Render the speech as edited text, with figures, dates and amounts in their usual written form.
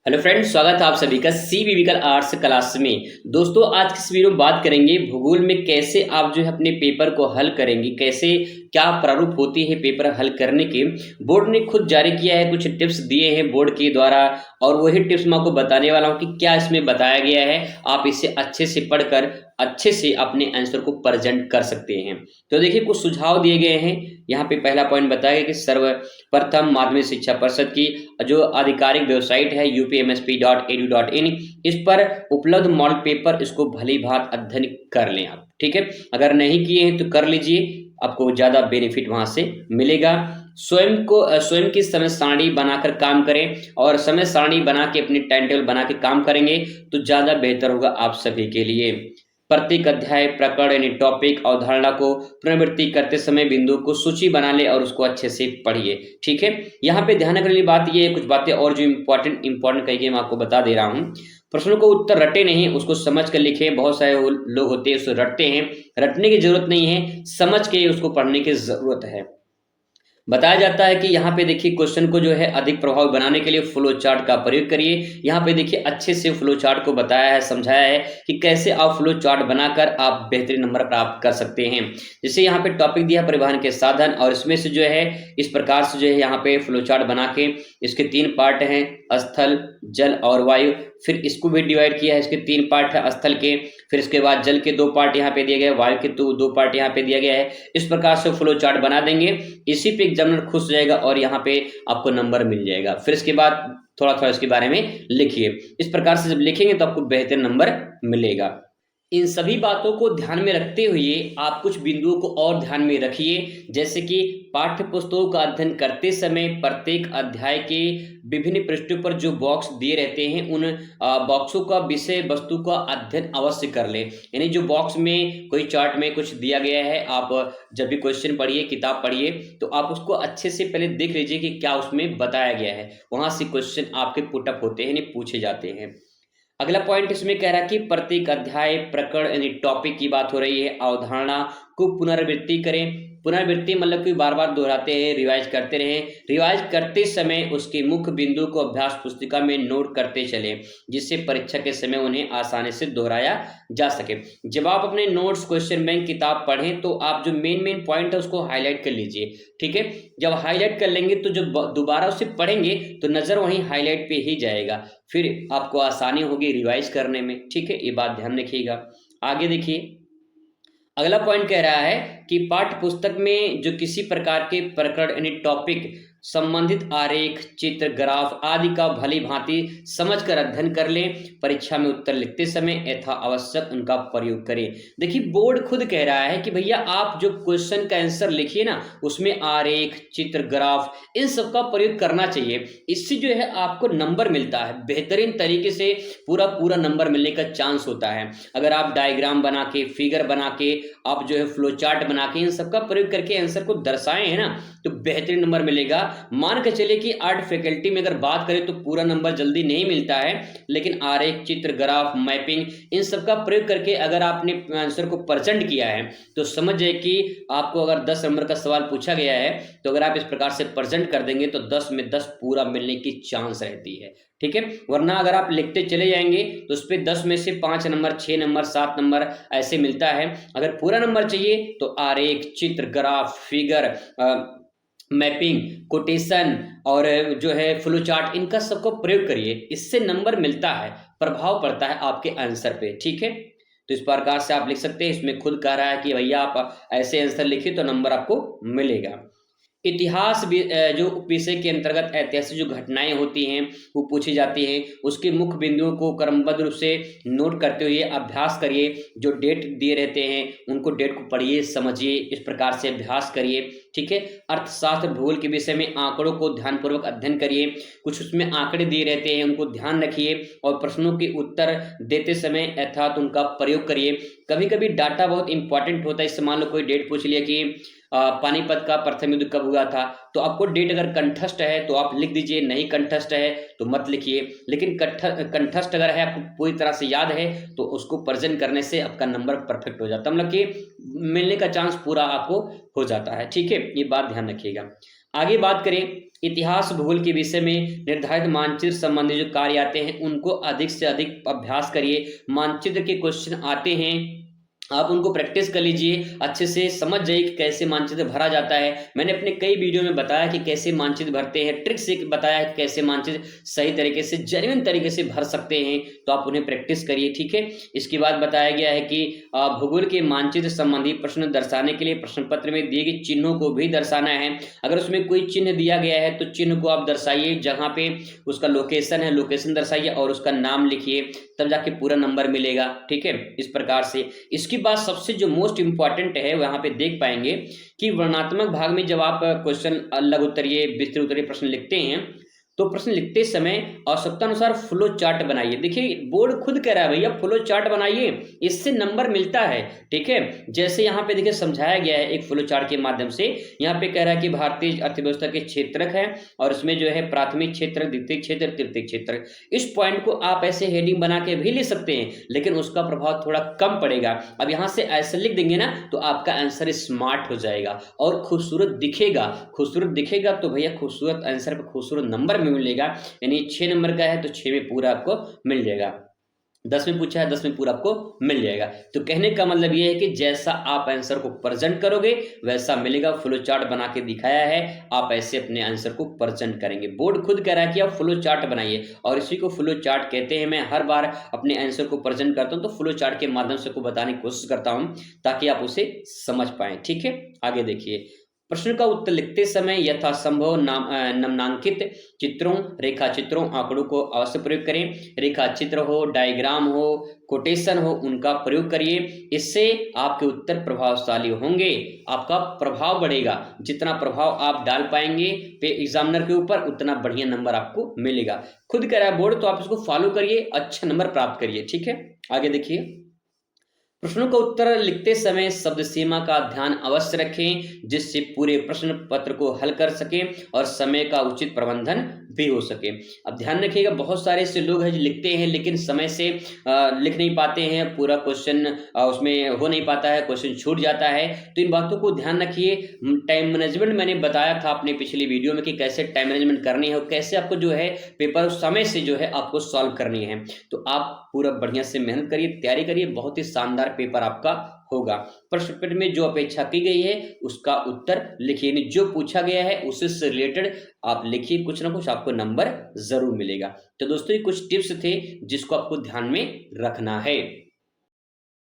Hello friends, स्वागत है आप सभी का सी विविकल आर्ट्स क्लास में। दोस्तों, आज की इस वीडियो में बात करेंगे भूगोल में कैसे आप जो है अपने पेपर को हल करेंगे, कैसे क्या प्रारूप होती है पेपर हल करने के। बोर्ड ने खुद जारी किया है, कुछ टिप्स दिए हैं बोर्ड के द्वारा, और वही टिप्स मैं आपको बताने वाला हूं कि क्या इसमें बताया गया है। आप इसे अच्छे से पढ़कर अच्छे से अपने आंसर को प्रेजेंट कर सकते हैं। तो देखिए, कुछ सुझाव दिए गए हैं। यहाँ पे पहला पॉइंट बताया गया कि सर्वप्रथम माध्यमिक शिक्षा परिषद की जो आधिकारिक वेबसाइट है upmsp.edu.in, इस पर उपलब्ध मॉडल पेपर इसको भली भांति अध्ययन कर लें आप। ठीक है, अगर नहीं किए हैं तो कर लीजिए, आपको ज्यादा बेनिफिट वहां से मिलेगा। स्वयं की समय सारणी बनाकर काम करें, और समय सारणी बना के अपनी टाइम टेबल बना के काम करेंगे तो ज्यादा बेहतर होगा आप सभी के लिए। प्रत्येक अध्याय, प्रकरण यानी टॉपिक, अवधारणा को पुनरावृत्ति करते समय बिंदु को सूची बना ले और उसको अच्छे से पढ़िए। ठीक है, यहाँ पे ध्यान रखने वाली बात ये है, कुछ बातें और जो इंपॉर्टेंट कही गई मैं आपको बता दे रहा हूँ। प्रश्नों को उत्तर रटे नहीं, उसको समझ कर लिखें। बहुत सारे लोग होते हैं उसको रटते हैं, रटने की जरूरत नहीं है, समझ के उसको पढ़ने की जरूरत है। बताया जाता है कि यहाँ पे देखिए, क्वेश्चन को जो है अधिक प्रभावी बनाने के लिए फ्लो चार्ट का प्रयोग करिए। यहाँ पे देखिए, अच्छे से फ्लो चार्ट को बताया है, समझाया है कि कैसे आप फ्लो चार्ट बनाकर आप बेहतरीन नंबर प्राप्त कर सकते हैं। जैसे यहाँ पे टॉपिक दिया परिवहन के साधन, और इसमें से जो है इस प्रकार से जो है यहाँ पे फ्लो चार्ट बना के इसके 3 पार्ट हैं, स्थल, जल और वायु। फिर इसको भी डिवाइड किया है, इसके 3 पार्ट है स्थल के, फिर इसके बाद जल के 2 पार्ट यहाँ पे दिए गए, वायु के 2 पार्ट यहाँ पे दिया गया है। इस प्रकार से फ्लो चार्ट बना देंगे, इसी पे एग्जामिनर खुश हो जाएगा और यहाँ पे आपको नंबर मिल जाएगा। फिर इसके बाद थोड़ा थोड़ा इसके बारे में लिखिए। इस प्रकार से जब लिखेंगे तो आपको बेहतर नंबर मिलेगा। इन सभी बातों को ध्यान में रखते हुए आप कुछ बिंदुओं को और ध्यान में रखिए, जैसे कि पाठ्य पुस्तकों का अध्ययन करते समय प्रत्येक अध्याय के विभिन्न पृष्ठों पर जो बॉक्स दिए रहते हैं, उन बॉक्सों का विषय वस्तु का अध्ययन अवश्य कर ले। यानी जो बॉक्स में कोई चार्ट में कुछ दिया गया है, आप जब भी क्वेश्चन पढ़िए, किताब पढ़िए, तो आप उसको अच्छे से पहले देख लीजिए कि क्या उसमें बताया गया है। वहां से क्वेश्चन आपके पुटअप होते हैं, यानी पूछे जाते हैं। अगला पॉइंट इसमें कह रहा है कि प्रत्येक अध्याय, प्रकरण यानी टॉपिक की बात हो रही है, अवधारणा को पुनरावृत्ति करें। पुनरावृत्ति मतलब कि बार बार दोहराते हैं, रिवाइज करते रहें। रिवाइज करते समय उसके मुख्य बिंदु को अभ्यास पुस्तिका में नोट करते चलें, जिससे परीक्षा के समय उन्हें आसानी से दोहराया जा सके। जब आप अपने नोट्स, क्वेश्चन बैंक, किताब पढ़ें तो आप जो मेन पॉइंट है उसको हाईलाइट कर लीजिए। ठीक है, जब हाईलाइट कर लेंगे तो जब दोबारा उसे पढ़ेंगे तो नजर वहीं हाईलाइट पे ही जाएगा, फिर आपको आसानी होगी रिवाइज करने में। ठीक है, ये बात ध्यान रखिएगा। आगे देखिए, अगला पॉइंट कह रहा है कि पाठ्य पुस्तक में जो किसी प्रकार के प्रकरण यानी टॉपिक संबंधित आरेख, चित्र, ग्राफ आदि का भली भांति समझकर अध्ययन कर लें। परीक्षा में उत्तर लिखते समय यथा आवश्यक उनका प्रयोग करें। देखिए, बोर्ड खुद कह रहा है कि भैया आप जो क्वेश्चन का आंसर लिखिए ना, उसमें आरेख, चित्र, ग्राफ इन सब का प्रयोग करना चाहिए। इससे जो है आपको नंबर मिलता है, बेहतरीन तरीके से पूरा नंबर मिलने का चांस होता है। अगर आप डायग्राम बना के, फिगर बना के, आप जो है फ्लो चार्ट बना के इन सबका प्रयोग करके आंसर को दर्शाए हैं ना, तो बेहतरीन नंबर मिलेगा। मान के चलिए कि आर्ट फैकल्टी में अगर बात करें तो पूरा नंबर जल्दी नहीं मिलता है, लेकिन आरेख, चित्र, ग्राफ, मैपिंग इन सबका प्रयोग करके अगर आपने आंसर को प्रेजेंट किया है तो समझ जाए कि आपको अगर 10 नंबर का सवाल पूछा गया है, तो अगर आप इस प्रकार से प्रेजेंट कर देंगे तो 10 में 10 पूरा मिलने की चांस रहती है। ठीक है, वरना अगर आप लिखते चले जाएंगे तो उस पर 10 में से 5 नंबर, 6 नंबर, 7 नंबर ऐसे मिलता है। अगर पूरा नंबर चाहिए तो आरेख, चित्र, ग्राफ, फिगर, मैपिंग, कोटेशन और जो है फ्लो चार्ट, इनका सबको प्रयोग करिए। इससे नंबर मिलता है, प्रभाव पड़ता है आपके आंसर पे। ठीक है, तो इस प्रकार से आप लिख सकते हैं। इसमें खुद कह रहा है कि भैया आप ऐसे आंसर लिखिए तो नंबर आपको मिलेगा। इतिहास जो विषय के अंतर्गत ऐतिहासिक जो घटनाएं होती हैं वो पूछी जाती हैं, उसके मुख्य बिंदुओं को क्रमबद्ध रूप से नोट करते हुए अभ्यास करिए। जो डेट दिए रहते हैं उनको डेट को पढ़िए, समझिए, इस प्रकार से अभ्यास करिए। ठीक है, अर्थशास्त्र, भूगोल के विषय में आंकड़ों को ध्यानपूर्वक अध्ययन करिए। कुछ उसमें आंकड़े दिए रहते हैं, उनको ध्यान रखिए और प्रश्नों के उत्तर देते समय यथार्थ उनका प्रयोग करिए। कभी कभी डाटा बहुत इंपॉर्टेंट होता है। इससे मान लो कोई डेट पूछ लिया कि पानीपत का प्रथम युद्ध कब हुआ था, तो आपको डेट अगर कंठस्थ है तो आप लिख दीजिए, नहीं कंठस्थ है तो मत लिखिए। लेकिन कंठस्थ अगर है, आपको पूरी तरह से याद है, तो उसको प्रेजेंट करने से आपका नंबर परफेक्ट हो जाता है, मतलब कि मिलने का चांस पूरा आपको हो जाता है। ठीक है, ये बात ध्यान रखिएगा। आगे बात करें इतिहास भूगोल के विषय में निर्धारित मानचित्र संबंधी जो कार्य आते हैं उनको अधिक से अधिक अभ्यास करिए। मानचित्र के क्वेश्चन आते हैं, आप उनको प्रैक्टिस कर लीजिए, अच्छे से समझ जाइए कि कैसे मानचित्र भरा जाता है। मैंने अपने कई वीडियो में बताया कि कैसे मानचित्र भरते हैं, ट्रिक से बताया है कि कैसे मानचित्र सही तरीके से जेन्युइन तरीके से भर सकते हैं, तो आप उन्हें प्रैक्टिस करिए, ठीक है। इसके बाद बताया गया है कि भूगोल के मानचित्र संबंधी प्रश्न दर्शाने के लिए प्रश्न पत्र में दिए गए चिन्हों को भी दर्शाना है। अगर उसमें कोई चिन्ह दिया गया है तो चिन्ह को आप दर्शाइए, जहां पे उसका लोकेशन है लोकेशन दर्शाइए और उसका नाम लिखिए, तब जाके पूरा नंबर मिलेगा, ठीक है। इस प्रकार से इसकी बात सबसे जो मोस्ट इंपॉर्टेंट है वहां पे देख पाएंगे कि वर्णनात्मक भाग में जब आप क्वेश्चन लघु उत्तरीय विस्तृत उत्तरीय प्रश्न लिखते हैं तो प्रश्न लिखते समय आवश्यकता अनुसार फ्लो चार्ट बनाइए। देखिए बोर्ड खुद कह रहा है भैया फ्लो चार्ट बनाइए, इससे नंबर मिलता है, ठीक है। जैसे यहाँ पे देखिए समझाया गया है एक फ्लो चार्ट के माध्यम से। यहाँ पे कह रहा है कि भारतीय अर्थव्यवस्था के क्षेत्रक है और इसमें जो है प्राथमिक क्षेत्र, द्वितीय क्षेत्र, तृतीय क्षेत्र। इस पॉइंट को आप ऐसे हेडिंग बना के भी लिख सकते हैं, लेकिन उसका प्रभाव थोड़ा कम पड़ेगा। अब यहाँ से ऐसे लिख देंगे ना तो आपका आंसर स्मार्ट हो जाएगा और खूबसूरत दिखेगा। खूबसूरत दिखेगा तो भैया खूबसूरत आंसर पे खूबसूरत नंबर में मिलेगा। यानी 6 नंबर का है तो 6 में पूरा आपको मिल जाएगा, 10 में पूछा है 10 में पूरा आपको मिल जाएगा। तो कहने का मतलब ये है कि जैसा आप आंसर को प्रेजेंट करोगे वैसा मिलेगा। फ्लो चार्ट बना के दिखाया है, आप ऐसे अपने आंसर को प्रेजेंट करेंगे। बोर्ड खुद कह रहा है कि आप फ्लो चार्ट बनाइए और इसी को फ्लो चार्ट कहते हैं। मैं हर बार अपने आंसर को प्रेजेंट करता हूं तो फ्लो चार्ट के माध्यम से को बताने की कोशिश करता हूं ताकि आप उसे समझ पाए, ठीक है। आगे देखिए, प्रश्न का उत्तर लिखते समय यथासंभव नामांकित चित्रों, रेखा चित्रों, आंकड़ों को अवश्य प्रयोग करें। रेखा चित्र हो, डायग्राम हो, कोटेशन हो, उनका प्रयोग करिए। इससे आपके उत्तर प्रभावशाली होंगे, आपका प्रभाव बढ़ेगा। जितना प्रभाव आप डाल पाएंगे पे एग्जामिनर के ऊपर उतना बढ़िया नंबर आपको मिलेगा। खुद कह रहा है बोर्ड, तो आप इसको फॉलो करिए, अच्छा नंबर प्राप्त करिए, ठीक है। आगे देखिए, प्रश्नों का उत्तर लिखते समय शब्द सीमा का ध्यान अवश्य रखें, जिससे पूरे प्रश्न पत्र को हल कर सकें और समय का उचित प्रबंधन भी हो सके। अब ध्यान रखिएगा, बहुत सारे ऐसे लोग हैं जो लिखते हैं लेकिन समय से लिख नहीं पाते हैं, पूरा क्वेश्चन उसमें हो नहीं पाता है, क्वेश्चन छूट जाता है। तो इन बातों को ध्यान रखिए। टाइम मैनेजमेंट मैंने बताया था अपने पिछली वीडियो में कि कैसे टाइम मैनेजमेंट करनी है और कैसे आपको जो है पेपर समय से जो है आपको सॉल्व करनी है। तो आप पूरा बढ़िया से मेहनत करिए, तैयारी करिए, बहुत ही शानदार पेपर आपका होगा। प्रश्न पत्र में जो अपेक्षा की गई है उसका उत्तर लिखिए, जो पूछा गया है उससे रिलेटेड आप लिखिए, कुछ ना कुछ आपको नंबर जरूर मिलेगा। तो दोस्तों ये कुछ टिप्स थे जिसको आपको ध्यान में रखना है।